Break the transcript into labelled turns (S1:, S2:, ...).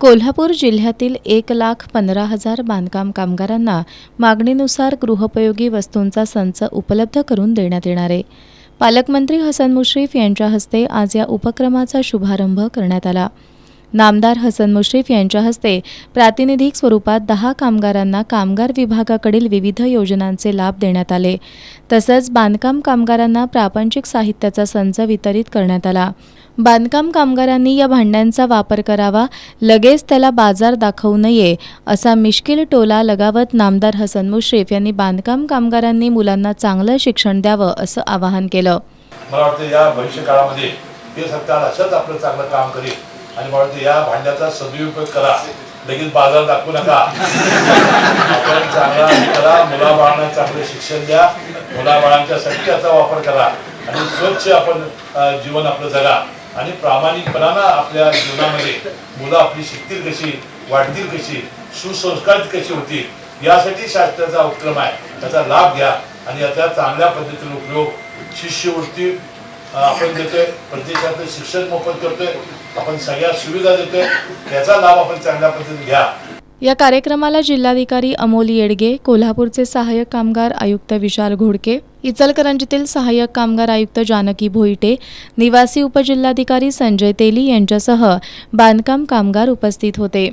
S1: कोल्हापूर जिल्ह्यातील 1,15,000 बांधकाम कामगारांना मागणीनुसार गृहोपयोगी वस्तूंचा संच उपलब्ध करून देण्यात येणार आहे। पालकमंत्री हसन मुश्रीफ यांच्या हस्ते आज या उपक्रमाचा शुभारंभ करण्यात आला। नामदार हसन मुश्रीफ यांच्या हस्ते प्रातिनिधिक स्वरूपात 10 कामगारांना कामगार विभागाकडील विविध योजनांचे लाभ देण्यात आले। तसंच बांधकाम कामगारांना प्रापंचिक साहित्याचा संच वितरित करण्यात आला। बांधकाम कामगारांनी या भांड्यांचा वापर करावा, लगेच त्याला बाजार दाखवू नये, असा मिश्किल टोला लगावत नामदार हसन मुश्रीफ यांनी बांधकाम कामगारांनी मुलांना चांगलं शिक्षण द्यावं असं आवाहन केलं।
S2: मला वाटतं या भविष्य काळामध्ये हे सरकार असंच आपलं चांगलं काम करेल आणि मला वाटतं या भांड्याचा सदुपयोग करा, लगेच बाजार दाखवू नका। आपण चांगला करा, मुलाबाळांना चांगलं शिक्षण द्या, मुलाबाळांच्यासाठी याचा वापर करा आणि स्वच्छ आपण जीवन आपलं जगा आणि प्रामाणिकपणानं आपल्या जीवनामध्ये मुलं आपली शिकतील कशी, वाढतील कशी, सुसंस्कारित कशी होतील यासाठी शासनाचा उपक्रम आहे। त्याचा लाभ घ्या आणि याचा चांगल्या पद्धतीने उपयोग शिष्यवृत्ती आपण देतोय, प्रदेशात शिक्षण मोफत करतोय, आपण सगळ्या सुविधा देतोय, त्याचा लाभ आपण चांगल्या पद्धतीने घ्या।
S1: या कार्यक्रमाला जिल्हाधिकारी अमोल येडगे, कोल्हापूरचे सहाय्यक कामगार आयुक्त विशाल घोडके, इचलकरंजीतील सहाय्यक कामगार आयुक्त जानकी भोईटे, निवासी उपजिल्हाधिकारी संजय तेली यांच्यासह बांधकाम कामगार उपस्थित होते।